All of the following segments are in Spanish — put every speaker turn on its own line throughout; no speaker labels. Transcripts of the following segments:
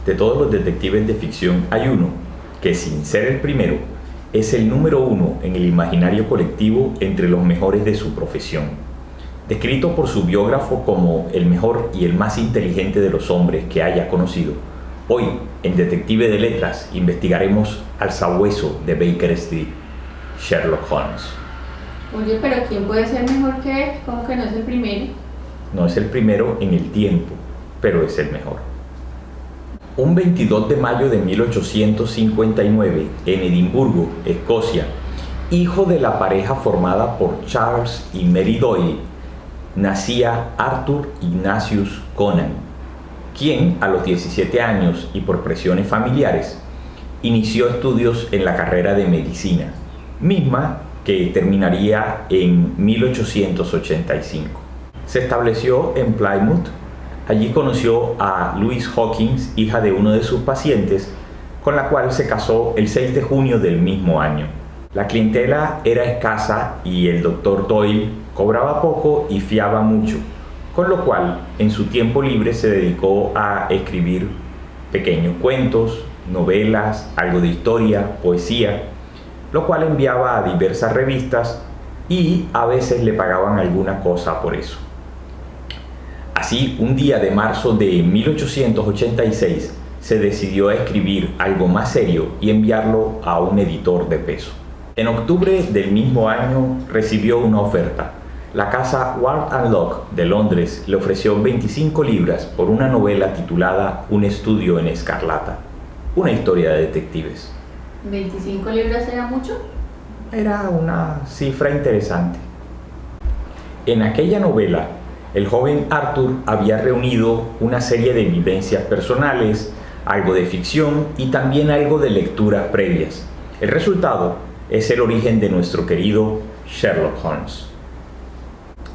De todos los detectives de ficción hay uno que, sin ser el primero, es el número uno en el imaginario colectivo entre los mejores de su profesión. Descrito por su biógrafo como el mejor y el más inteligente de los hombres que haya conocido, hoy, en Detective de Letras, investigaremos al sabueso de Baker Street, Sherlock Holmes.
Oye, pero ¿quién puede ser mejor que él? ¿Cómo que no es el primero?
No es el primero en el tiempo, pero es el mejor. Un 22 de mayo de 1859, en Edimburgo, Escocia, hijo de la pareja formada por Charles y Mary Doyle, nacía Arthur Ignatius Conan, quien a los 17 años y por presiones familiares inició estudios en la carrera de medicina, misma que terminaría en 1885. Se estableció en Plymouth. Allí conoció a Louise Hawkins, hija de uno de sus pacientes, con la cual se casó el 6 de junio del mismo año. La clientela era escasa y el doctor Doyle cobraba poco y fiaba mucho, con lo cual en su tiempo libre se dedicó a escribir pequeños cuentos, novelas, algo de historia, poesía, lo cual enviaba a diversas revistas y a veces le pagaban alguna cosa por eso. Así, un día de marzo de 1886 se decidió a escribir algo más serio y enviarlo a un editor de peso. En octubre del mismo año recibió una oferta. La casa Ward & Lock de Londres le ofreció 25 libras por una novela titulada Un estudio en escarlata, una historia de detectives.
¿25 libras era mucho?
Era una cifra interesante. En aquella novela, el joven Arthur había reunido una serie de vivencias personales, algo de ficción y también algo de lecturas previas. El resultado es el origen de nuestro querido Sherlock Holmes.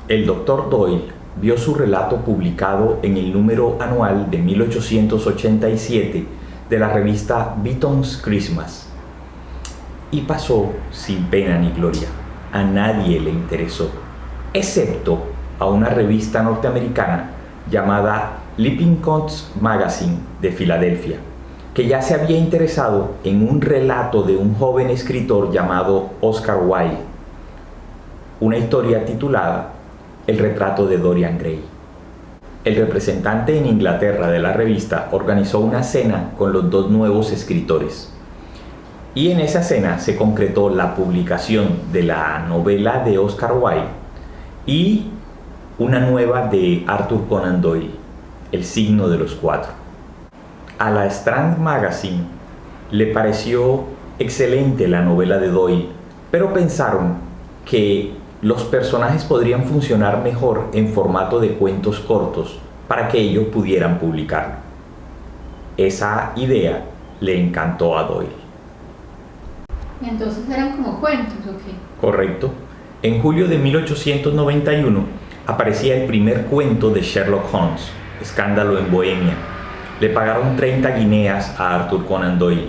El Dr. Doyle vio su relato publicado en el número anual de 1887 de la revista Beaton's Christmas y pasó sin pena ni gloria. A nadie le interesó, excepto a una revista norteamericana llamada Lippincott's Magazine de Filadelfia, que ya se había interesado en un relato de un joven escritor llamado Oscar Wilde, una historia titulada El retrato de Dorian Gray. El representante en Inglaterra de la revista organizó una cena con los dos nuevos escritores, y en esa cena se concretó la publicación de la novela de Oscar Wilde y una nueva de Arthur Conan Doyle, El signo de los cuatro. A la Strand Magazine le pareció excelente la novela de Doyle, pero pensaron que los personajes podrían funcionar mejor en formato de cuentos cortos para que ellos pudieran publicarlo. Esa idea le encantó a Doyle.
¿Entonces eran como cuentos o qué?
Correcto. En julio de 1891 aparecía el primer cuento de Sherlock Holmes, Escándalo en Bohemia. Le pagaron 30 guineas a Arthur Conan Doyle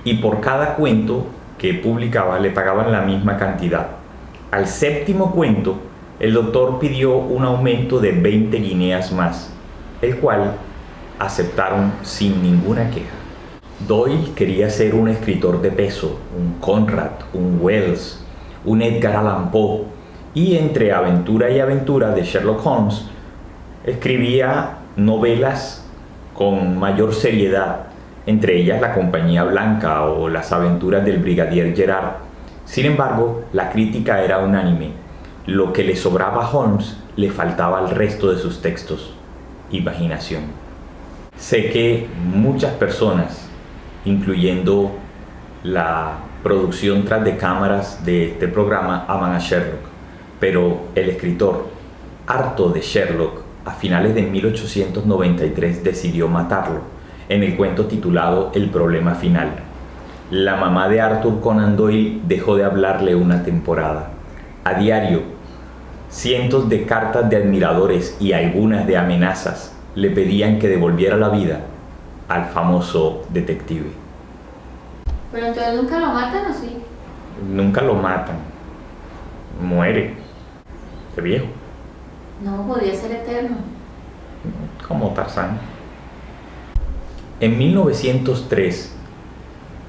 y por cada cuento que publicaba le pagaban la misma cantidad. Al séptimo cuento, el doctor pidió un aumento de 20 guineas más, el cual aceptaron sin ninguna queja. Doyle quería ser un escritor de peso, un Conrad, un Wells, un Edgar Allan Poe, y entre aventura y aventura de Sherlock Holmes escribía novelas con mayor seriedad, entre ellas La Compañía Blanca o Las aventuras del Brigadier Gerard. Sin embargo, la crítica era unánime. Lo que le sobraba a Holmes le faltaba al resto de sus textos: imaginación. Sé que muchas personas, incluyendo la producción tras de cámaras de este programa, aman a Sherlock, pero el escritor, harto de Sherlock, a finales de 1893 decidió matarlo en el cuento titulado El problema final. La mamá de Arthur Conan Doyle dejó de hablarle una temporada. A diario, cientos de cartas de admiradores y algunas de amenazas le pedían que devolviera la vida al famoso detective.
¿Pero entonces nunca lo matan o sí?
Nunca lo matan. Muere. De viejo.
No, podía ser eterno.
Como Tarzán. En 1903,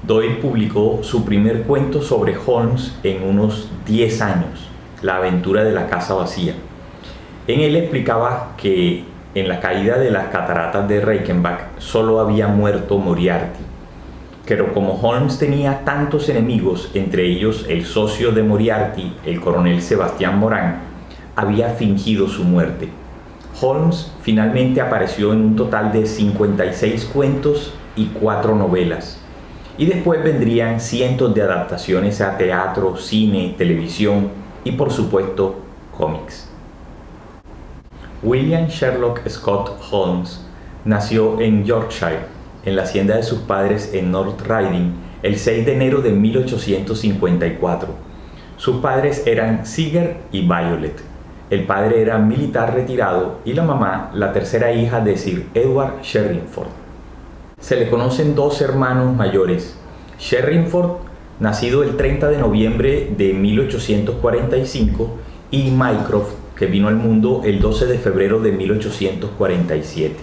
Doyle publicó su primer cuento sobre Holmes en unos 10 años, La aventura de la casa vacía. En él explicaba que en la caída de las cataratas de Reichenbach solo había muerto Moriarty, pero como Holmes tenía tantos enemigos, entre ellos el socio de Moriarty, el coronel Sebastián Morán, había fingido su muerte. Holmes finalmente apareció en un total de 56 cuentos y 4 novelas. Y después vendrían cientos de adaptaciones a teatro, cine, televisión y por supuesto cómics. William Sherlock Scott Holmes nació en Yorkshire, en la hacienda de sus padres en North Riding, el 6 de enero de 1854. Sus padres eran Sigurd y Violet. El padre era militar retirado y la mamá la tercera hija de Sir Edward Sherrinford. Se le conocen 2 hermanos mayores, Sherrinford, nacido el 30 de noviembre de 1845, y Mycroft, que vino al mundo el 12 de febrero de 1847.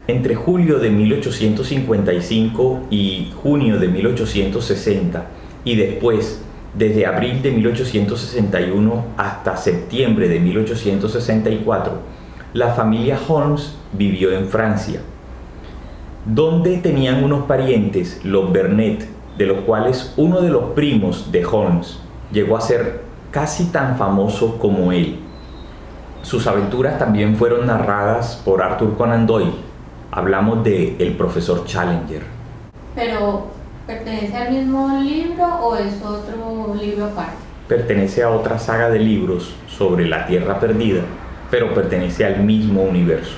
Entre julio de 1855 y junio de 1860, y después, desde abril de 1861 hasta septiembre de 1864, la familia Holmes vivió en Francia, donde tenían unos parientes, los Vernet, de los cuales uno de los primos de Holmes llegó a ser casi tan famoso como él. Sus aventuras también fueron narradas por Arthur Conan Doyle. Hablamos de El profesor Challenger.
Pero, ¿pertenece al mismo libro o es otro libro aparte?
Pertenece a otra saga de libros sobre la Tierra Perdida, pero pertenece al mismo universo.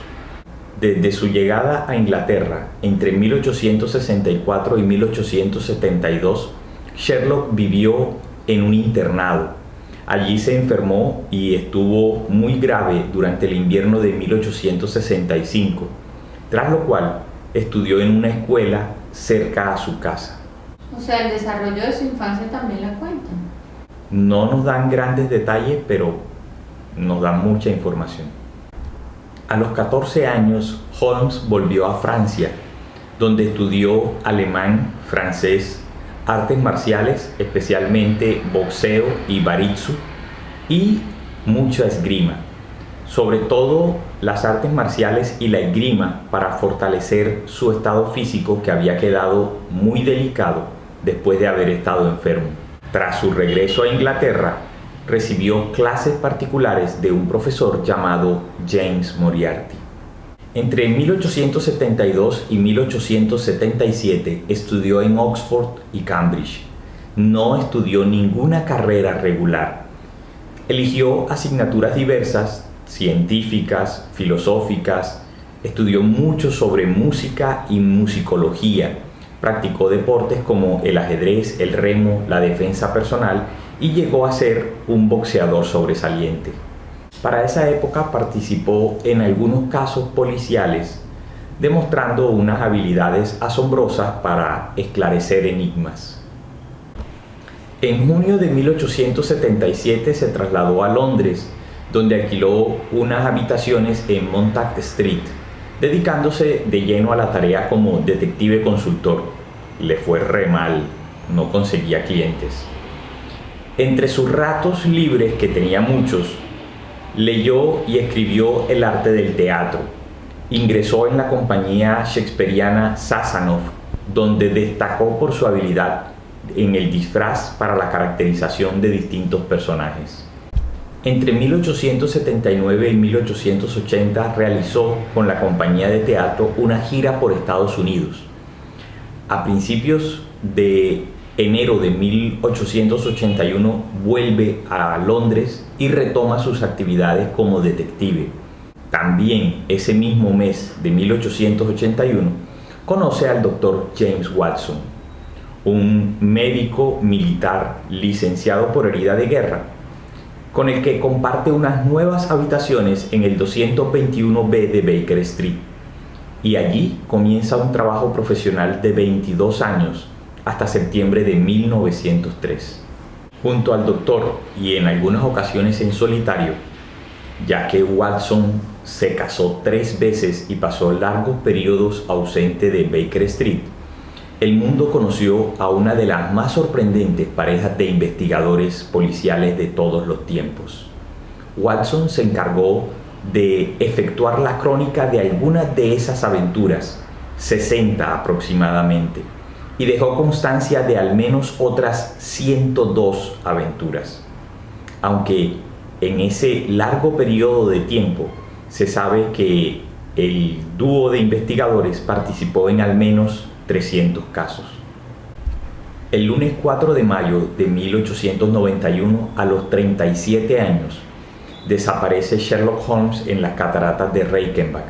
Desde su llegada a Inglaterra entre 1864 y 1872, Sherlock vivió en un internado. Allí se enfermó y estuvo muy grave durante el invierno de 1865, tras lo cual estudió en una escuela cerca a su casa.
O sea, el desarrollo de su infancia también la cuentan.
No nos dan grandes detalles, pero nos dan mucha información. A los 14 años, Holmes volvió a Francia, donde estudió alemán, francés, artes marciales, especialmente boxeo y baritsu, y mucha esgrima. Sobre todo las artes marciales y la esgrima para fortalecer su estado físico, que había quedado muy delicado después de haber estado enfermo. Tras su regreso a Inglaterra, recibió clases particulares de un profesor llamado James Moriarty. Entre 1872 y 1877 estudió en Oxford y Cambridge. No estudió ninguna carrera regular. Eligió asignaturas diversas, científicas, filosóficas, estudió mucho sobre música y musicología, practicó deportes como el ajedrez, el remo, la defensa personal y llegó a ser un boxeador sobresaliente. Para esa época participó en algunos casos policiales, demostrando unas habilidades asombrosas para esclarecer enigmas. En junio de 1877 se trasladó a Londres, donde alquiló unas habitaciones en Montague Street, dedicándose de lleno a la tarea como detective consultor. Le fue re mal, no conseguía clientes. Entre sus ratos libres, que tenía muchos, leyó y escribió el arte del teatro. Ingresó en la compañía shakespeariana Sazanoff, donde destacó por su habilidad en el disfraz para la caracterización de distintos personajes. Entre 1879 y 1880 realizó con la compañía de teatro una gira por Estados Unidos. A principios de enero de 1881 vuelve a Londres y retoma sus actividades como detective. También ese mismo mes de 1881 conoce al doctor James Watson, un médico militar licenciado por herida de guerra, con el que comparte unas nuevas habitaciones en el 221B de Baker Street. Y allí comienza un trabajo profesional de 22 años hasta septiembre de 1903. Junto al doctor y en algunas ocasiones en solitario, ya que Watson se casó 3 veces y pasó largos periodos ausente de Baker Street, el mundo conoció a una de las más sorprendentes parejas de investigadores policiales de todos los tiempos. Watson se encargó de efectuar la crónica de algunas de esas aventuras, 60 aproximadamente, y dejó constancia de al menos otras 102 aventuras. Aunque en ese largo periodo de tiempo se sabe que el dúo de investigadores participó en al menos 300 casos. El lunes 4 de mayo de 1891, a los 37 años, desaparece Sherlock Holmes en las cataratas de Reichenbach.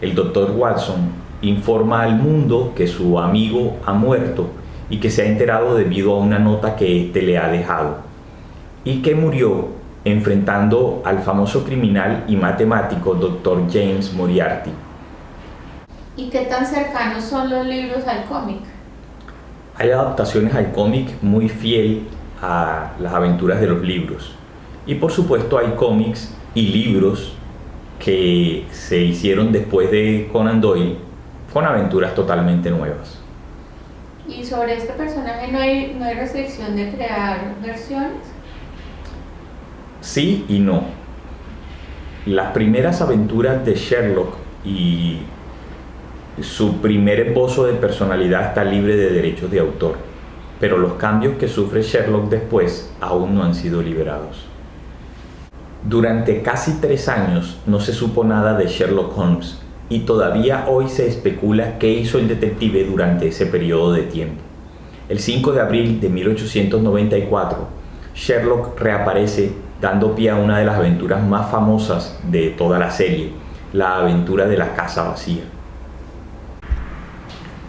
El doctor Watson informa al mundo que su amigo ha muerto y que se ha enterado debido a una nota que éste le ha dejado, y que murió enfrentando al famoso criminal y matemático Dr. James Moriarty.
¿Y qué tan cercanos son los libros al cómic?
Hay adaptaciones al cómic muy fiel a las aventuras de los libros. Y por supuesto hay cómics y libros que se hicieron después de Conan Doyle con aventuras totalmente nuevas.
¿Y sobre este personaje no hay restricción de crear versiones?
Sí y no. Las primeras aventuras de Sherlock y su primer esbozo de personalidad está libre de derechos de autor, pero los cambios que sufre Sherlock después aún no han sido liberados. Durante casi 3 años no se supo nada de Sherlock Holmes y todavía hoy se especula qué hizo el detective durante ese periodo de tiempo. El 5 de abril de 1894, Sherlock reaparece dando pie a una de las aventuras más famosas de toda la serie, la aventura de la casa vacía.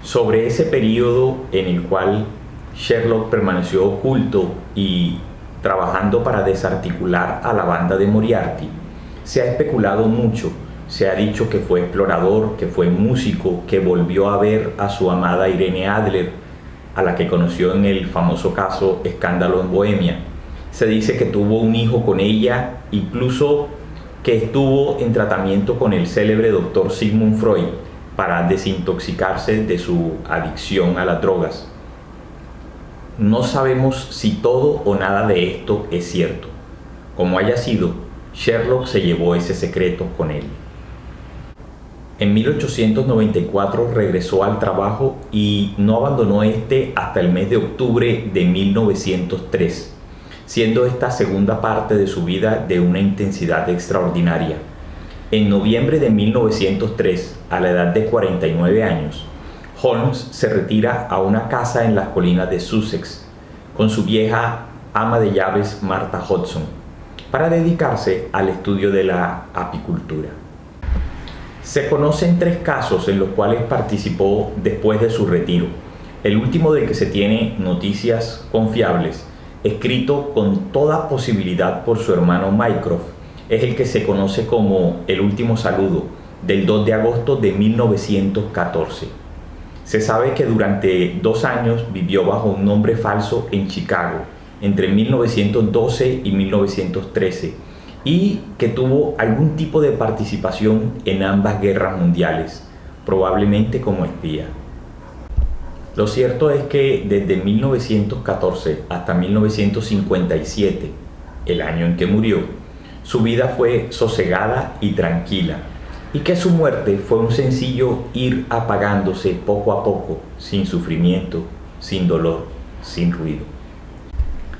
Sobre ese periodo en el cual Sherlock permaneció oculto y trabajando para desarticular a la banda de Moriarty, se ha especulado mucho. Se ha dicho que fue explorador, que fue músico, que volvió a ver a su amada Irene Adler, a la que conoció en el famoso caso Escándalo en Bohemia. Se dice que tuvo un hijo con ella, incluso que estuvo en tratamiento con el célebre doctor Sigmund Freud para desintoxicarse de su adicción a las drogas. No sabemos si todo o nada de esto es cierto. Como haya sido, Sherlock se llevó ese secreto con él. En 1894 regresó al trabajo y no abandonó este hasta el mes de octubre de 1903, siendo esta segunda parte de su vida de una intensidad extraordinaria. En noviembre de 1903, a la edad de 49 años, Holmes se retira a una casa en las colinas de Sussex con su vieja ama de llaves Martha Hudson para dedicarse al estudio de la apicultura. Se conocen 3 casos en los cuales participó después de su retiro. El último del que se tiene noticias confiables, escrito con toda posibilidad por su hermano Mycroft, es el que se conoce como El último saludo, del 2 de agosto de 1914. Se sabe que durante 2 años vivió bajo un nombre falso en Chicago, entre 1912 y 1913, y que tuvo algún tipo de participación en ambas guerras mundiales, probablemente como espía. Lo cierto es que desde 1914 hasta 1957, el año en que murió, su vida fue sosegada y tranquila, y que su muerte fue un sencillo ir apagándose poco a poco, sin sufrimiento, sin dolor, sin ruido.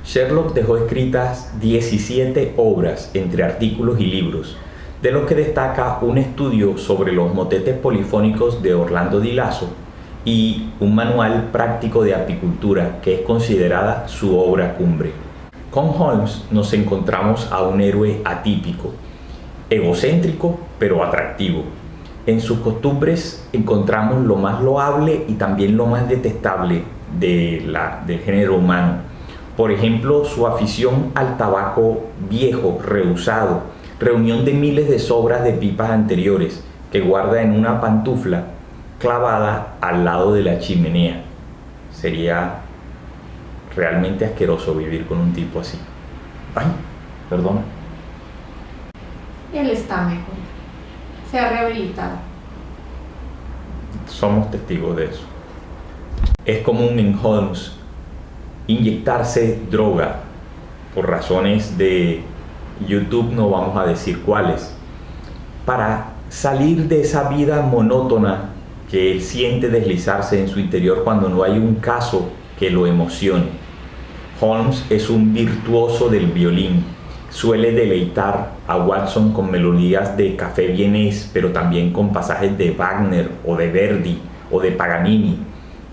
Sherlock dejó escritas 17 obras entre artículos y libros, de los que destaca un estudio sobre los motetes polifónicos de Orlando Di Lasso y un manual práctico de apicultura que es considerada su obra cumbre. Con Holmes nos encontramos a un héroe atípico, egocéntrico pero atractivo. En sus costumbres encontramos lo más loable y también lo más detestable del género humano. Por ejemplo, su afición al tabaco viejo, rehusado, reunión de miles de sobras de pipas anteriores que guarda en una pantufla clavada al lado de la chimenea. Sería realmente asqueroso vivir con un tipo así. Ay, perdón.
Él está mejor, se ha rehabilitado.
Somos testigos de eso. Es común en Holmes inyectarse droga por razones de YouTube, no vamos a decir cuáles, para salir de esa vida monótona que él siente deslizarse en su interior cuando no hay un caso que lo emocione. Holmes es un virtuoso del violín, suele deleitar a Watson con melodías de café vienés, pero también con pasajes de Wagner o de Verdi o de Paganini.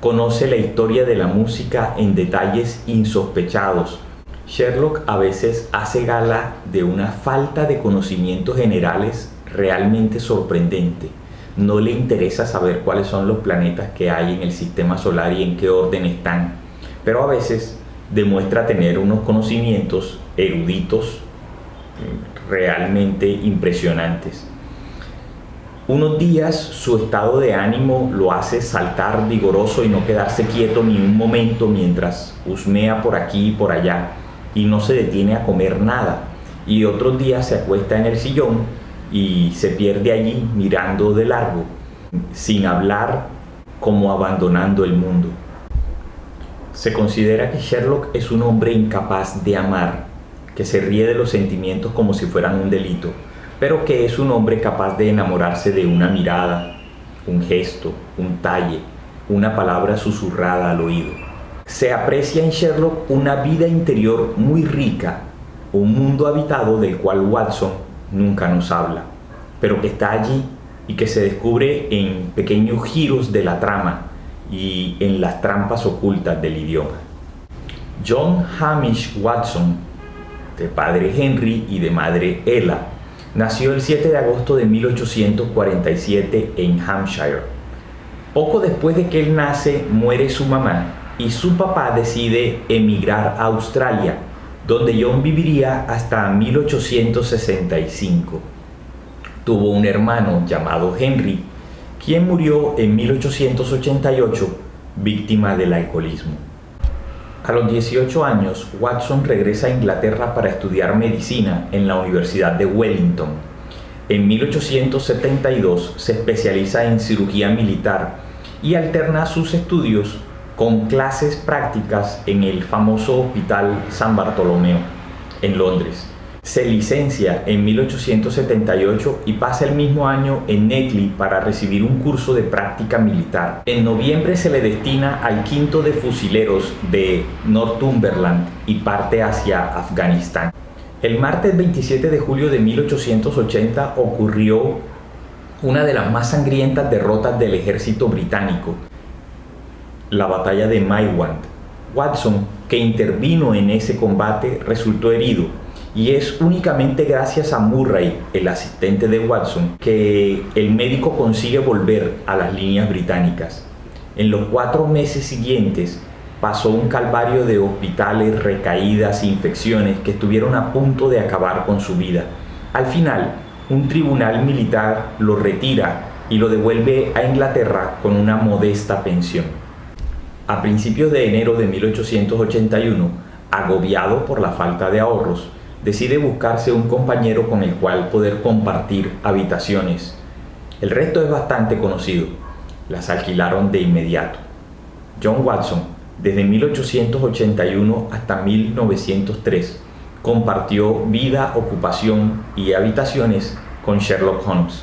Conoce la historia de la música en detalles insospechados. Sherlock a veces hace gala de una falta de conocimientos generales realmente sorprendente. No le interesa saber cuáles son los planetas que hay en el sistema solar y en qué orden están, pero a veces demuestra tener unos conocimientos eruditos realmente impresionantes. Unos días su estado de ánimo lo hace saltar vigoroso y no quedarse quieto ni un momento mientras husmea por aquí y por allá y no se detiene a comer nada. Y otros días se acuesta en el sillón y se pierde allí mirando de largo, sin hablar, como abandonando el mundo. Se considera que Sherlock es un hombre incapaz de amar, que se ríe de los sentimientos como si fueran un delito, pero que es un hombre capaz de enamorarse de una mirada, un gesto, un talle, una palabra susurrada al oído. Se aprecia en Sherlock una vida interior muy rica, un mundo habitado del cual Watson nunca nos habla, pero que está allí y que se descubre en pequeños giros de la trama y en las trampas ocultas del idioma. John Hamish Watson, de padre Henry y de madre Ella, nació el 7 de agosto de 1847 en Hampshire. Poco después de que él nace, muere su mamá y su papá decide emigrar a Australia, donde John viviría hasta 1865. Tuvo un hermano llamado Henry, quien murió en 1888 víctima del alcoholismo. A los 18 años, Watson regresa a Inglaterra para estudiar medicina en la Universidad de Wellington. En 1872 se especializa en cirugía militar y alterna sus estudios con clases prácticas en el famoso Hospital San Bartolomeo, en Londres. Se licencia en 1878 y pasa el mismo año en Netley para recibir un curso de práctica militar. En noviembre se le destina al 5º de Fusileros de Northumberland y parte hacia Afganistán. El martes 27 de julio de 1880 ocurrió una de las más sangrientas derrotas del ejército británico, la batalla de Maiwand. Watson, que intervino en ese combate, resultó herido. Y es únicamente gracias a Murray, el asistente de Watson, que el médico consigue volver a las líneas británicas. En los 4 meses siguientes pasó un calvario de hospitales, recaídas e infecciones que estuvieron a punto de acabar con su vida. Al final, un tribunal militar lo retira y lo devuelve a Inglaterra con una modesta pensión. A principios de enero de 1881, agobiado por la falta de ahorros, decide buscarse un compañero con el cual poder compartir habitaciones. El resto es bastante conocido. Las alquilaron de inmediato. John Watson, desde 1881 hasta 1903, compartió vida, ocupación y habitaciones con Sherlock Holmes,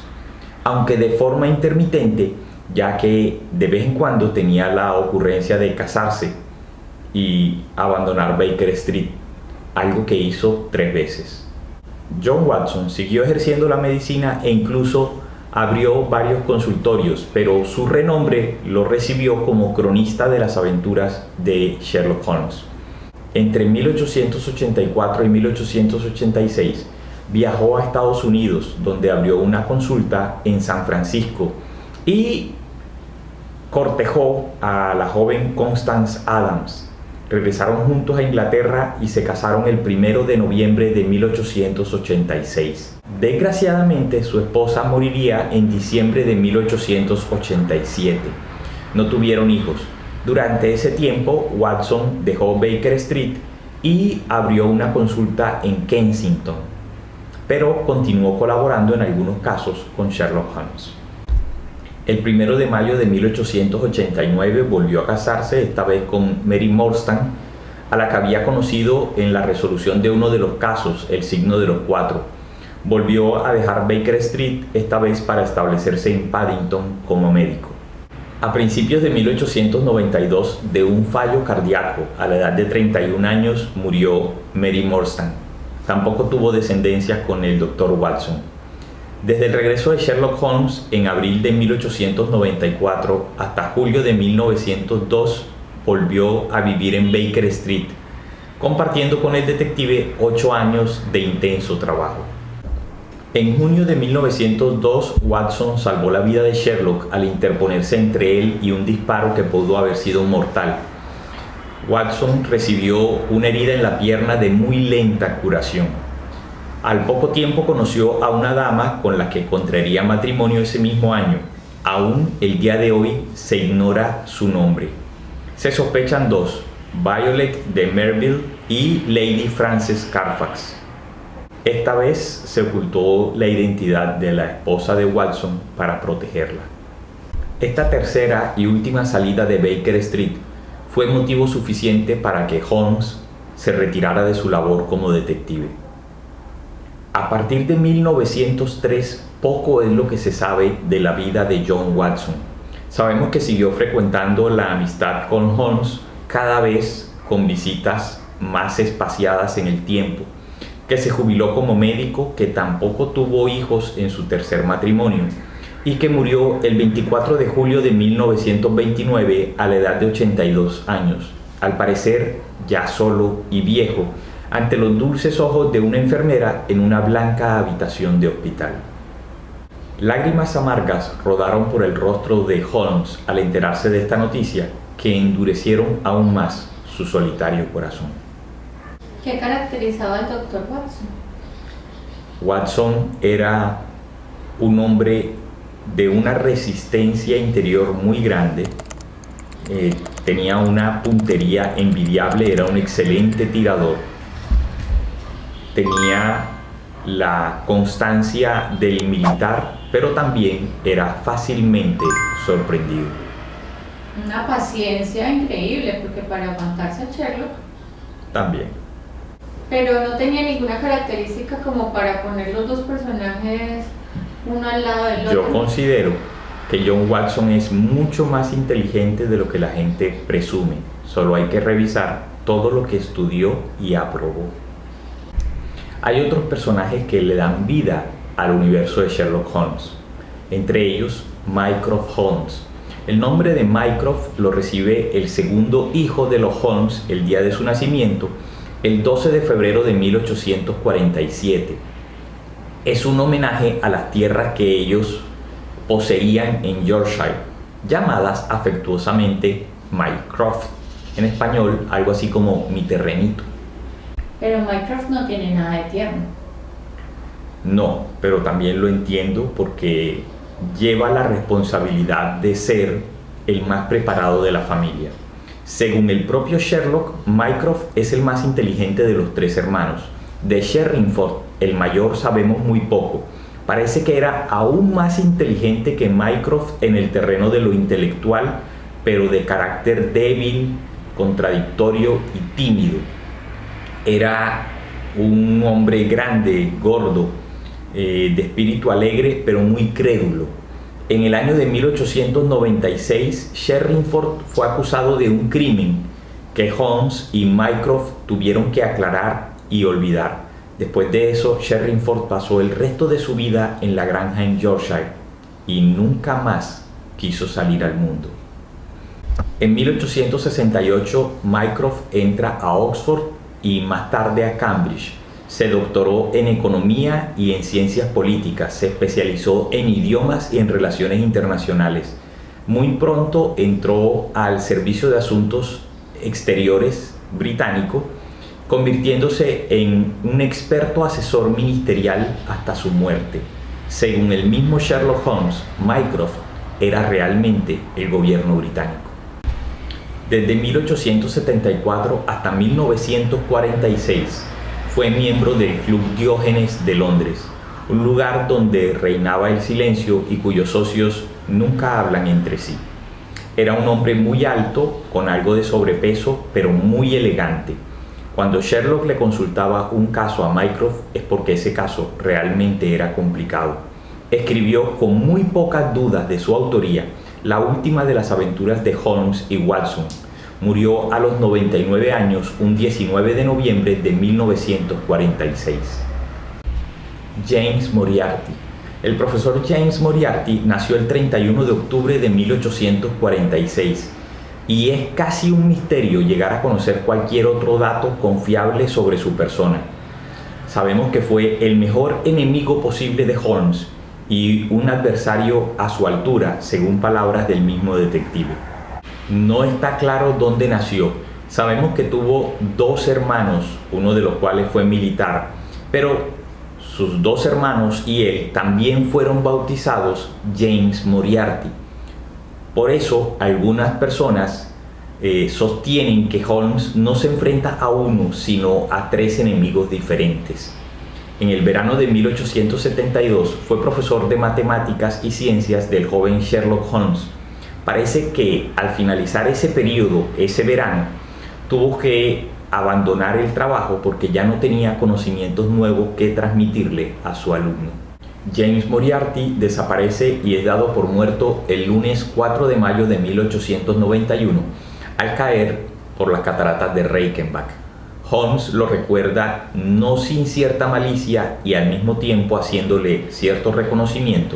aunque de forma intermitente, ya que de vez en cuando tenía la ocurrencia de casarse y abandonar Baker Street, algo que hizo 3 veces. John Watson siguió ejerciendo la medicina e incluso abrió varios consultorios, pero su renombre lo recibió como cronista de las aventuras de Sherlock Holmes. Entre 1884 y 1886 viajó a Estados Unidos, donde abrió una consulta en San Francisco y cortejó a la joven Constance Adams. Regresaron juntos a Inglaterra y se casaron el 1 de noviembre de 1886. Desgraciadamente, su esposa moriría en diciembre de 1887. No tuvieron hijos. Durante ese tiempo, Watson dejó Baker Street y abrió una consulta en Kensington. pero continuó colaborando en algunos casos con Sherlock Holmes. El 1 de mayo de 1889 volvió a casarse, esta vez con Mary Morstan, a la que había conocido en la resolución de uno de los casos, el signo de los 4. Volvió a dejar Baker Street, esta vez para establecerse en Paddington como médico. A principios de 1892, de un fallo cardíaco a la edad de 31 años, murió Mary Morstan. Tampoco tuvo descendencia con el Dr. Watson. Desde el regreso de Sherlock Holmes en abril de 1894 hasta julio de 1902, volvió a vivir en Baker Street, compartiendo con el detective 8 años de intenso trabajo. En junio de 1902, Watson salvó la vida de Sherlock al interponerse entre él y un disparo que pudo haber sido mortal. Watson recibió una herida en la pierna de muy lenta curación. Al poco tiempo conoció a una dama con la que contraería matrimonio ese mismo año. Aún el día de hoy se ignora su nombre. Se sospechan 2, Violet de Merville y Lady Frances Carfax. Esta vez se ocultó la identidad de la esposa de Watson para protegerla. Esta tercera y última salida de Baker Street fue motivo suficiente para que Holmes se retirara de su labor como detective. A partir de 1903, poco es lo que se sabe de la vida de John Watson. Sabemos que siguió frecuentando la amistad con Holmes, cada vez con visitas más espaciadas en el tiempo, que se jubiló como médico, que tampoco tuvo hijos en su tercer matrimonio y que murió el 24 de julio de 1929 a la edad de 82 años, al parecer ya solo y viejo, ante los dulces ojos de una enfermera en una blanca habitación de hospital. Lágrimas amargas rodaron por el rostro de Holmes al enterarse de esta noticia, que endurecieron aún más su solitario corazón.
¿Qué caracterizaba al Dr. Watson?
Watson era un hombre de una resistencia interior muy grande, tenía una puntería envidiable, era un excelente tirador, tenía la constancia del militar, pero también era fácilmente sorprendido.
Una paciencia increíble, porque para aguantarse a Sherlock.
También.
Pero no tenía ninguna característica como para poner los dos personajes uno al lado del otro.
Yo considero que John Watson es mucho más inteligente de lo que la gente presume. Solo hay que revisar todo lo que estudió y aprobó. Hay otros personajes que le dan vida al universo de Sherlock Holmes, entre ellos Mycroft Holmes. El nombre de Mycroft lo recibe el segundo hijo de los Holmes el día de su nacimiento, el 12 de febrero de 1847. Es un homenaje a las tierras que ellos poseían en Yorkshire, llamadas afectuosamente Mycroft, en español algo así como mi terrenito.
Pero Mycroft no tiene nada de tierno.
No, pero también lo entiendo porque lleva la responsabilidad de ser el más preparado de la familia. Según el propio Sherlock, Mycroft es el más inteligente de los 3 hermanos. De Sherringford, el mayor, sabemos muy poco. Parece que era aún más inteligente que Mycroft en el terreno de lo intelectual, pero de carácter débil, contradictorio y tímido. Era un hombre grande, gordo, de espíritu alegre, pero muy crédulo. En el año de 1896, Sherringford fue acusado de un crimen que Holmes y Mycroft tuvieron que aclarar y olvidar. Después de eso, Sherringford pasó el resto de su vida en la granja en Yorkshire y nunca más quiso salir al mundo. En 1868, Mycroft entra a Oxford y más tarde a Cambridge. Se doctoró en economía y en ciencias políticas, se especializó en idiomas y en relaciones internacionales. Muy pronto entró al Servicio de Asuntos Exteriores británico, convirtiéndose en un experto asesor ministerial hasta su muerte. Según el mismo Sherlock Holmes, Mycroft era realmente el gobierno británico. Desde 1874 hasta 1946, fue miembro del Club Diógenes de Londres, un lugar donde reinaba el silencio y cuyos socios nunca hablan entre sí. Era un hombre muy alto, con algo de sobrepeso, pero muy elegante. Cuando Sherlock le consultaba un caso a Mycroft es porque ese caso realmente era complicado. Escribió con muy pocas dudas de su autoría la última de las aventuras de Holmes y Watson. Murió a los 99 años un 19 de noviembre de 1946. James Moriarty. El profesor James Moriarty nació el 31 de octubre de 1846 y es casi un misterio llegar a conocer cualquier otro dato confiable sobre su persona. Sabemos que fue el mejor enemigo posible de Holmes y un adversario a su altura, según palabras del mismo detective. No está claro dónde nació. Sabemos que tuvo dos hermanos, uno de los cuales fue militar, pero sus dos hermanos y él también fueron bautizados James Moriarty. Por eso algunas personas sostienen que Holmes no se enfrenta a uno, sino a tres enemigos diferentes. En el verano de 1872 fue profesor de matemáticas y ciencias del joven Sherlock Holmes. Parece que al finalizar ese periodo, ese verano, tuvo que abandonar el trabajo porque ya no tenía conocimientos nuevos que transmitirle a su alumno. James Moriarty desaparece y es dado por muerto el lunes 4 de mayo de 1891 al caer por las cataratas de Reichenbach. Holmes lo recuerda no sin cierta malicia y al mismo tiempo haciéndole cierto reconocimiento,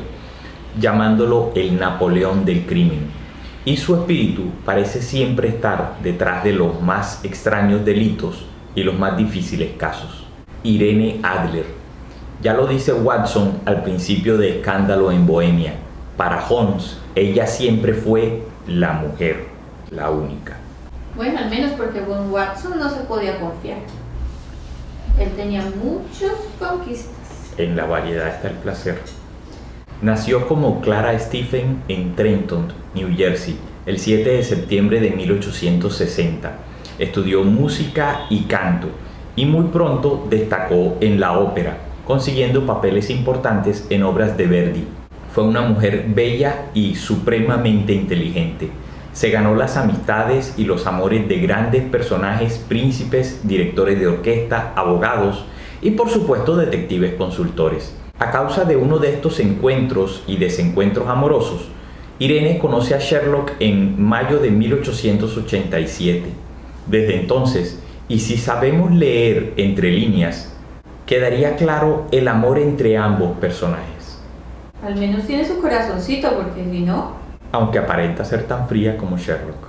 llamándolo el Napoleón del crimen. Y su espíritu parece siempre estar detrás de los más extraños delitos y los más difíciles casos. Irene Adler. Ya lo dice Watson al principio de Escándalo en Bohemia. Para Holmes, ella siempre fue la mujer, la única.
Bueno, al menos porque con Watson no se podía confiar. Él tenía muchas conquistas.
En la variedad está el placer. Nació como Clara Stephen en Trenton, New Jersey, el 7 de septiembre de 1860. Estudió música y canto y muy pronto destacó en la ópera, consiguiendo papeles importantes en obras de Verdi. Fue una mujer bella y supremamente inteligente. Se ganó las amistades y los amores de grandes personajes, príncipes, directores de orquesta, abogados y por supuesto detectives consultores. A causa de uno de estos encuentros y desencuentros amorosos, Irene conoce a Sherlock en mayo de 1887. Desde entonces, y si sabemos leer entre líneas, quedaría claro el amor entre ambos personajes.
Al menos tiene su corazoncito, porque si no...
Aunque aparenta ser tan fría como Sherlock.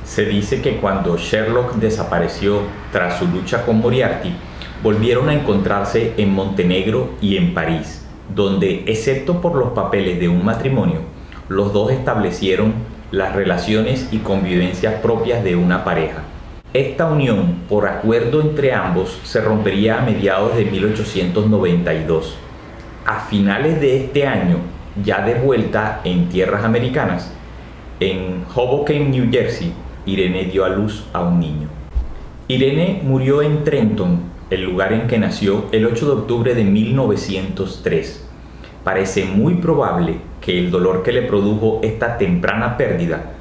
Se dice que cuando Sherlock desapareció tras su lucha con Moriarty, volvieron a encontrarse en Montenegro y en París, donde, excepto por los papeles de un matrimonio, los dos establecieron las relaciones y convivencias propias de una pareja. Esta unión, por acuerdo entre ambos, se rompería a mediados de 1892. A finales de este año, ya de vuelta en tierras americanas, en Hoboken, New Jersey, Irene dio a luz a un niño. Irene murió en Trenton, el lugar en que nació, el 8 de octubre de 1903. Parece muy probable que el dolor que le produjo esta temprana pérdida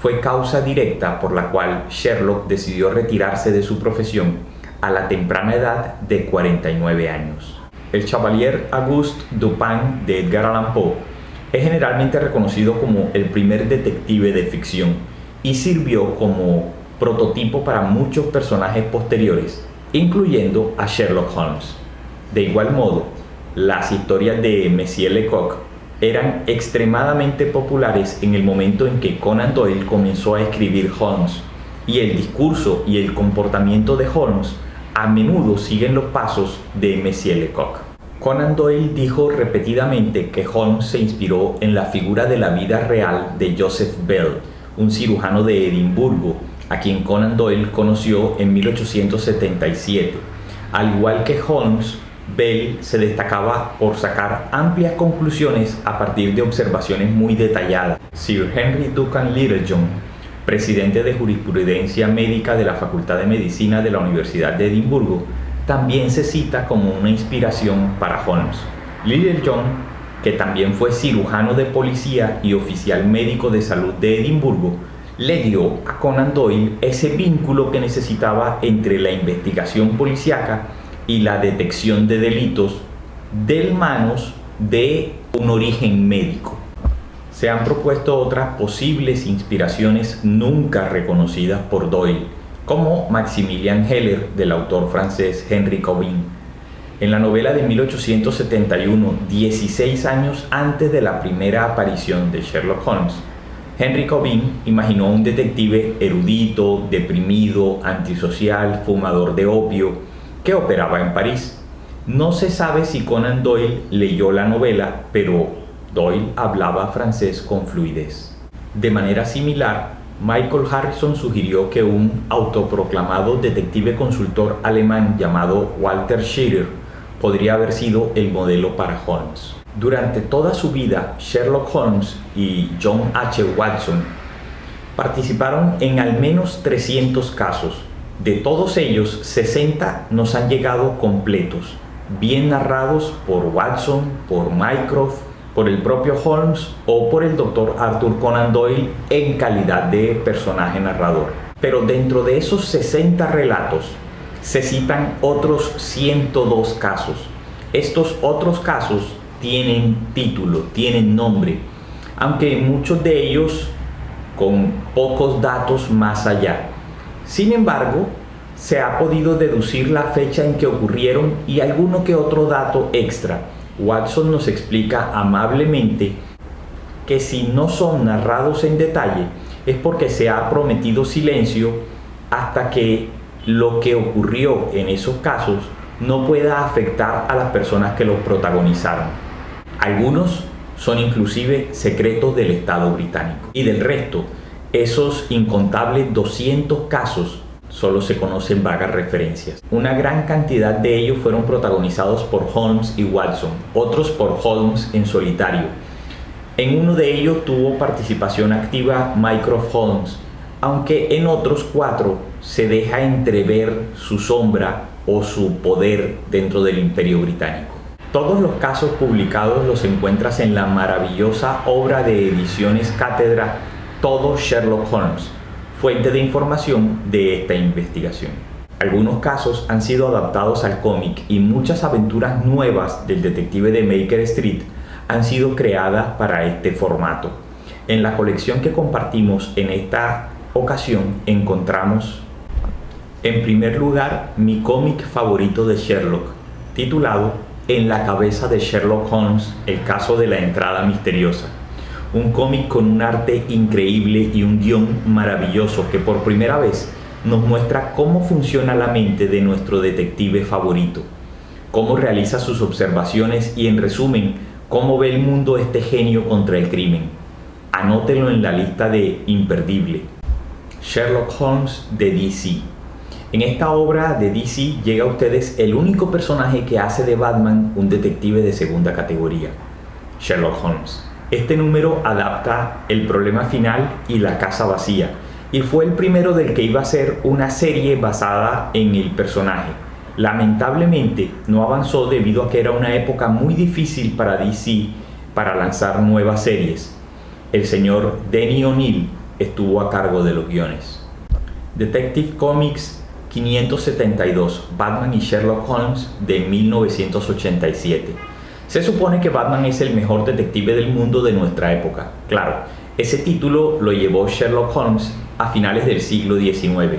fue causa directa por la cual Sherlock decidió retirarse de su profesión a la temprana edad de 49 años. El Chevalier Auguste Dupin de Edgar Allan Poe es generalmente reconocido como el primer detective de ficción y sirvió como prototipo para muchos personajes posteriores, incluyendo a Sherlock Holmes. De igual modo, las historias de Monsieur Lecoq eran extremadamente populares en el momento en que Conan Doyle comenzó a escribir Holmes, y el discurso y el comportamiento de Holmes a menudo siguen los pasos de Monsieur Lecoq. Conan Doyle dijo repetidamente que Holmes se inspiró en la figura de la vida real de Joseph Bell, un cirujano de Edimburgo, a quien Conan Doyle conoció en 1877. Al igual que Holmes, Bell se destacaba por sacar amplias conclusiones a partir de observaciones muy detalladas. Sir Henry Duncan Littlejohn, presidente de jurisprudencia médica de la Facultad de Medicina de la Universidad de Edimburgo, también se cita como una inspiración para Holmes. Little John, que también fue cirujano de policía y oficial médico de salud de Edimburgo, le dio a Conan Doyle ese vínculo que necesitaba entre la investigación policíaca y la detección de delitos de manos de un origen médico. Se han propuesto otras posibles inspiraciones nunca reconocidas por Doyle, como Maximilian Heller, del autor francés Henry Cobbin. En la novela de 1871, 16 años antes de la primera aparición de Sherlock Holmes, Henry Cobbin imaginó un detective erudito, deprimido, antisocial, fumador de opio, que operaba en París. No se sabe si Conan Doyle leyó la novela, pero Doyle hablaba francés con fluidez. De manera similar, Michael Harrison sugirió que un autoproclamado detective consultor alemán llamado Walter Schirrer podría haber sido el modelo para Holmes. Durante toda su vida, Sherlock Holmes y John H. Watson participaron en al menos 300 casos. De todos ellos, 60 nos han llegado completos, bien narrados por Watson, por Mycroft, por el propio Holmes o por el Dr. Arthur Conan Doyle en calidad de personaje narrador. Pero dentro de esos 60 relatos se citan otros 102 casos. Estos otros casos tienen título, tienen nombre, aunque muchos de ellos con pocos datos más allá. Sin embargo, se ha podido deducir la fecha en que ocurrieron y alguno que otro dato extra. Watson nos explica amablemente que si no son narrados en detalle es porque se ha prometido silencio hasta que lo que ocurrió en esos casos no pueda afectar a las personas que los protagonizaron. Algunos son inclusive secretos del Estado británico. Y del resto, esos incontables 200 casos, solo se conocen vagas referencias. Una gran cantidad de ellos fueron protagonizados por Holmes y Watson, otros por Holmes en solitario. En uno de ellos tuvo participación activa Mycroft Holmes, aunque en otros 4 se deja entrever su sombra o su poder dentro del Imperio Británico. Todos los casos publicados los encuentras en la maravillosa obra de ediciones Cátedra Todo Sherlock Holmes, fuente de información de esta investigación. Algunos casos han sido adaptados al cómic y muchas aventuras nuevas del detective de Baker Street han sido creadas para este formato. En la colección que compartimos en esta ocasión encontramos, en primer lugar, mi cómic favorito de Sherlock, titulado En la cabeza de Sherlock Holmes, el caso de la entrada misteriosa. Un cómic con un arte increíble y un guión maravilloso que por primera vez nos muestra cómo funciona la mente de nuestro detective favorito, cómo realiza sus observaciones y, en resumen, cómo ve el mundo este genio contra el crimen. Anótenlo en la lista de imperdible. Sherlock Holmes de DC. En esta obra de DC llega a ustedes el único personaje que hace de Batman un detective de segunda categoría, Sherlock Holmes. Este número adapta El problema final y La casa vacía, y fue el primero del que iba a ser una serie basada en el personaje. Lamentablemente no avanzó debido a que era una época muy difícil para DC para lanzar nuevas series. El señor Denny O'Neil estuvo a cargo de los guiones. Detective Comics 572, Batman y Sherlock Holmes, de 1987. Se supone que Batman es el mejor detective del mundo de nuestra época. Claro, ese título lo llevó Sherlock Holmes a finales del siglo XIX.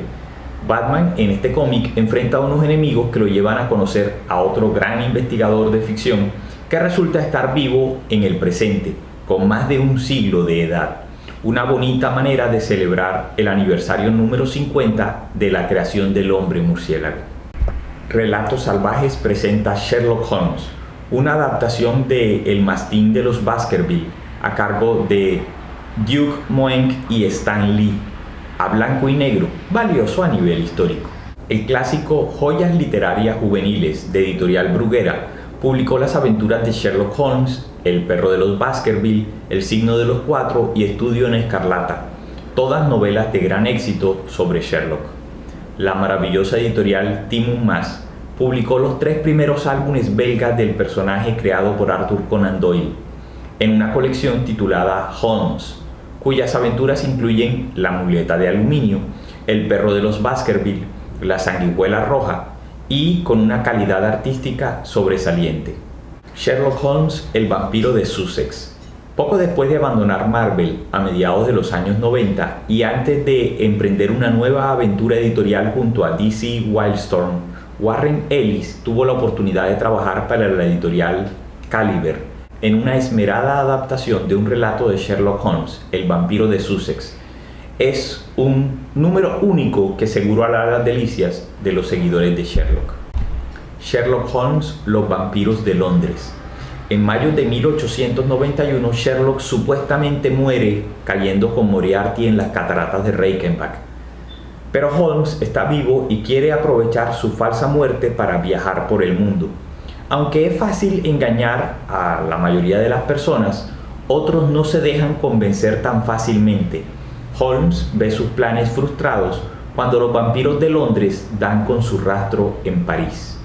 Batman en este cómic enfrenta a unos enemigos que lo llevan a conocer a otro gran investigador de ficción que resulta estar vivo en el presente, con más de un siglo de edad. Una bonita manera de celebrar el aniversario número 50 de la creación del hombre murciélago. Relatos Salvajes presenta Sherlock Holmes, una adaptación de El mastín de los Baskerville, a cargo de Duke Moenck y Stan Lee, a blanco y negro, valioso a nivel histórico. El clásico Joyas Literarias Juveniles de Editorial Bruguera publicó las aventuras de Sherlock Holmes, El perro de los Baskerville, El signo de los 4 y Estudio en Escarlata, todas novelas de gran éxito sobre Sherlock. La maravillosa editorial Timon Mas publicó los 3 primeros álbumes belgas del personaje creado por Arthur Conan Doyle, en una colección titulada Holmes, cuyas aventuras incluyen La muleta de aluminio, El perro de los Baskerville, La sanguijuela roja y con una calidad artística sobresaliente. Sherlock Holmes, el vampiro de Sussex. Poco después de abandonar Marvel a mediados de los años 90 y antes de emprender una nueva aventura editorial junto a DC Wildstorm, Warren Ellis tuvo la oportunidad de trabajar para la editorial Caliber en una esmerada adaptación de un relato de Sherlock Holmes, el vampiro de Sussex. Es un número único que seguro hará las delicias de los seguidores de Sherlock. Sherlock Holmes, los vampiros de Londres. En mayo de 1891, Sherlock supuestamente muere cayendo con Moriarty en las cataratas de Reichenbach. Pero Holmes está vivo y quiere aprovechar su falsa muerte para viajar por el mundo. Aunque es fácil engañar a la mayoría de las personas, otros no se dejan convencer tan fácilmente. Holmes ve sus planes frustrados cuando los vampiros de Londres dan con su rastro en París.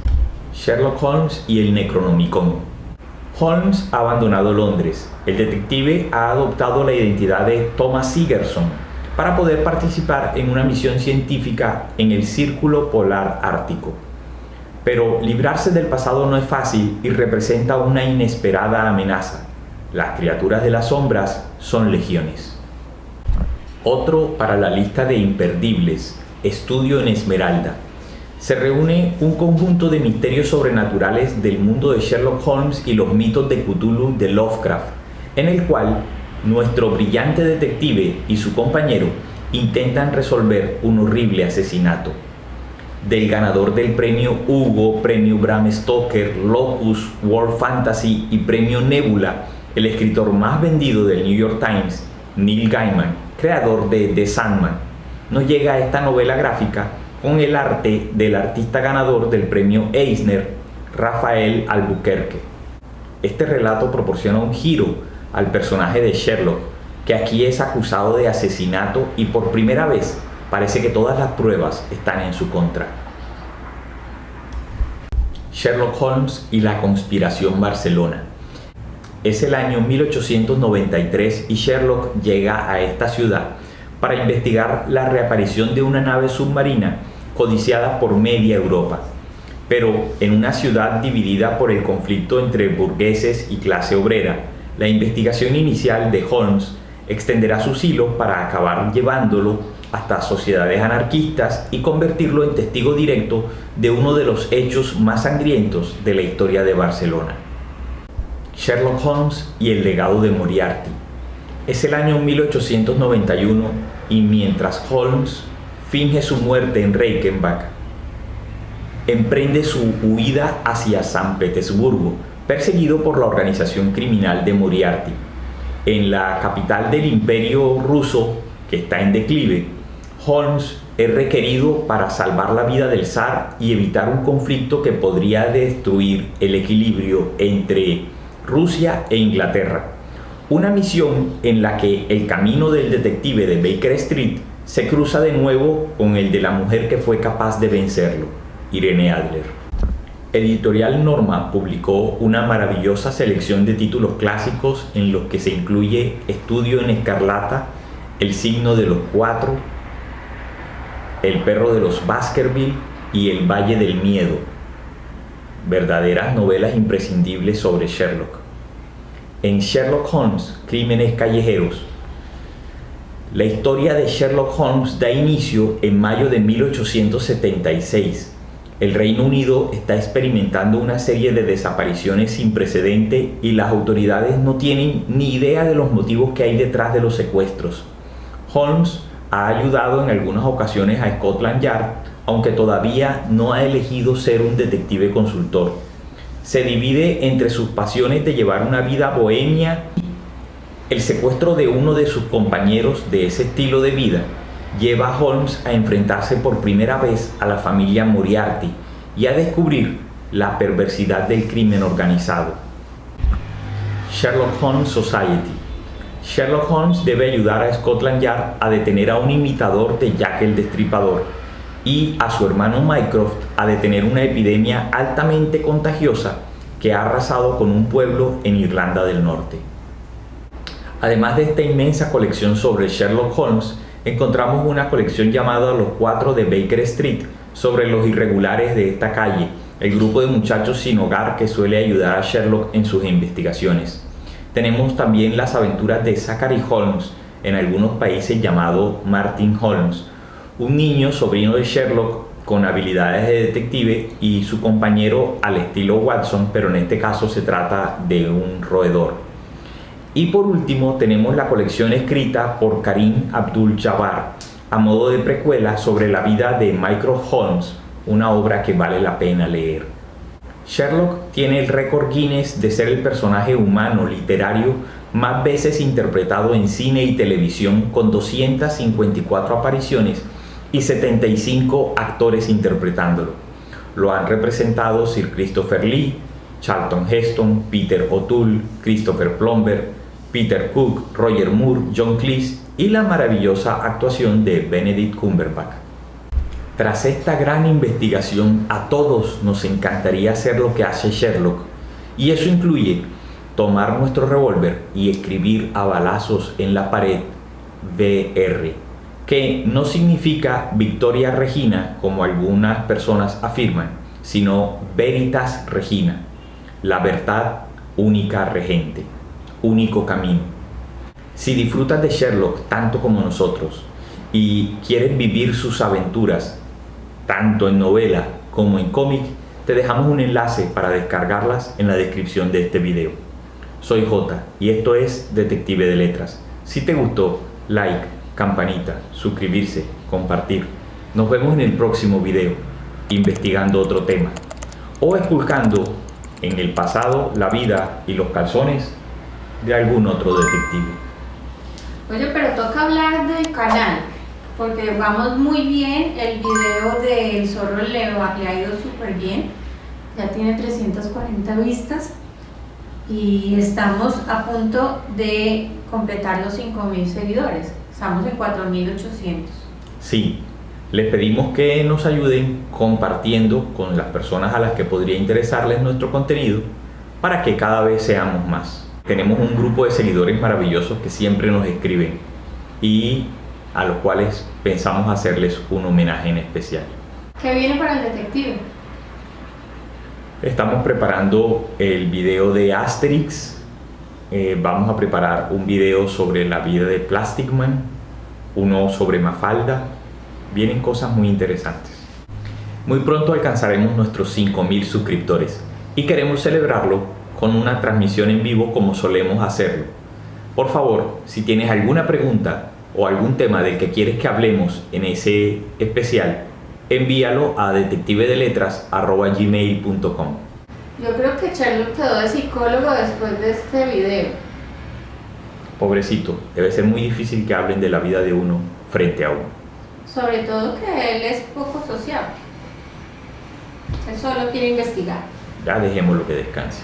Sherlock Holmes y el Necronomicon. Holmes ha abandonado Londres. El detective ha adoptado la identidad de Thomas Sigerson para poder participar en una misión científica en el Círculo Polar Ártico. Pero librarse del pasado no es fácil y representa una inesperada amenaza. Las criaturas de las sombras son legiones. Otro para la lista de imperdibles, Estudio en Esmeralda. Se reúne un conjunto de misterios sobrenaturales del mundo de Sherlock Holmes y los mitos de Cthulhu de Lovecraft, en el cual nuestro brillante detective y su compañero intentan resolver un horrible asesinato. Del ganador del premio Hugo, premio Bram Stoker, Locus, World Fantasy y premio Nebula, el escritor más vendido del New York Times, Neil Gaiman, creador de The Sandman, nos llega a esta novela gráfica con el arte del artista ganador del premio Eisner, Rafael Albuquerque. Este relato proporciona un giro al personaje de Sherlock, que aquí es acusado de asesinato y por primera vez parece que todas las pruebas están en su contra. Sherlock Holmes y la conspiración Barcelona. Es el año 1893 y Sherlock llega a esta ciudad para investigar la reaparición de una nave submarina codiciada por media Europa, pero en una ciudad dividida por el conflicto entre burgueses y clase obrera. La investigación inicial de Holmes extenderá sus hilos para acabar llevándolo hasta sociedades anarquistas y convertirlo en testigo directo de uno de los hechos más sangrientos de la historia de Barcelona. Sherlock Holmes y el legado de Moriarty. Es el año 1891 y mientras Holmes finge su muerte en Reichenbach, emprende su huida hacia San Petersburgo, perseguido por la organización criminal de Moriarty. En la capital del Imperio ruso, que está en declive, Holmes es requerido para salvar la vida del zar y evitar un conflicto que podría destruir el equilibrio entre Rusia e Inglaterra. Una misión en la que el camino del detective de Baker Street se cruza de nuevo con el de la mujer que fue capaz de vencerlo, Irene Adler. Editorial Norma publicó una maravillosa selección de títulos clásicos en los que se incluye Estudio en Escarlata, El signo de los cuatro, El perro de los Baskerville y El valle del miedo, verdaderas novelas imprescindibles sobre Sherlock. En Sherlock Holmes, Crímenes callejeros. La historia de Sherlock Holmes da inicio en mayo de 1876. El Reino Unido está experimentando una serie de desapariciones sin precedente y las autoridades no tienen ni idea de los motivos que hay detrás de los secuestros. Holmes ha ayudado en algunas ocasiones a Scotland Yard, aunque todavía no ha elegido ser un detective consultor. Se divide entre sus pasiones de llevar una vida bohemia. El secuestro de uno de sus compañeros de ese estilo de vida lleva a Holmes a enfrentarse por primera vez a la familia Moriarty y a descubrir la perversidad del crimen organizado. Sherlock Holmes Society. Sherlock Holmes debe ayudar a Scotland Yard a detener a un imitador de Jack el Destripador y a su hermano Mycroft a detener una epidemia altamente contagiosa que ha arrasado con un pueblo en Irlanda del Norte. Además de esta inmensa colección sobre Sherlock Holmes, encontramos una colección llamada Los Cuatro de Baker Street sobre los irregulares de esta calle, el grupo de muchachos sin hogar que suele ayudar a Sherlock en sus investigaciones. Tenemos también las aventuras de Zachary Holmes, en algunos países llamado Martin Holmes, un niño sobrino de Sherlock con habilidades de detective y su compañero al estilo Watson, pero en este caso se trata de un roedor. Y por último tenemos la colección escrita por Karim Abdul-Jabbar a modo de precuela sobre la vida de Mycroft Holmes, una obra que vale la pena leer. Sherlock tiene el récord Guinness de ser el personaje humano literario más veces interpretado en cine y televisión, con 254 apariciones y 75 actores interpretándolo. Lo han representado Sir Christopher Lee, Charlton Heston, Peter O'Toole, Christopher Plummer, Peter Cook, Roger Moore, John Cleese y la maravillosa actuación de Benedict Cumberbatch. Tras esta gran investigación, a todos nos encantaría hacer lo que hace Sherlock, y eso incluye tomar nuestro revólver y escribir a balazos en la pared VR, que no significa Victoria Regina, como algunas personas afirman, sino Veritas Regina, la verdad única regente, único camino. Si disfrutas de Sherlock tanto como nosotros y quieres vivir sus aventuras tanto en novela como en cómic, te dejamos un enlace para descargarlas en la descripción de este video. Soy Jota y esto es Detective de Letras. Si te gustó, like, campanita, suscribirse, compartir. Nos vemos en el próximo video, investigando otro tema o esculcando en el pasado la vida y los calzones de algún otro detective.
Oye, pero toca hablar del canal, porque vamos muy bien. El video del zorro le ha ido súper bien, ya tiene 340 vistas y estamos a punto de completar los 5.000 seguidores. Estamos en 4.800.
Sí, les pedimos que nos ayuden compartiendo con las personas a las que podría interesarles nuestro contenido para que cada vez seamos más. Tenemos un grupo de seguidores maravillosos que siempre nos escriben y a los cuales pensamos hacerles un homenaje en especial.
¿Qué viene para el detective?
Estamos preparando el video de Asterix. Vamos a preparar un video sobre la vida de Plastic Man, uno sobre Mafalda. Vienen cosas muy interesantes. Muy pronto alcanzaremos nuestros 5.000 suscriptores y queremos celebrarlo con una transmisión en vivo como solemos hacerlo. Por favor, si tienes alguna pregunta o algún tema del que quieres que hablemos en ese especial, envíalo a detectivedeletras@gmail.com.
Yo creo que Sherlock quedó de psicólogo después de este video.
Pobrecito, debe ser muy difícil que hablen de la vida de uno frente a uno.
Sobre todo que él es poco sociable. Él solo quiere investigar.
Ya dejémoslo que descanse.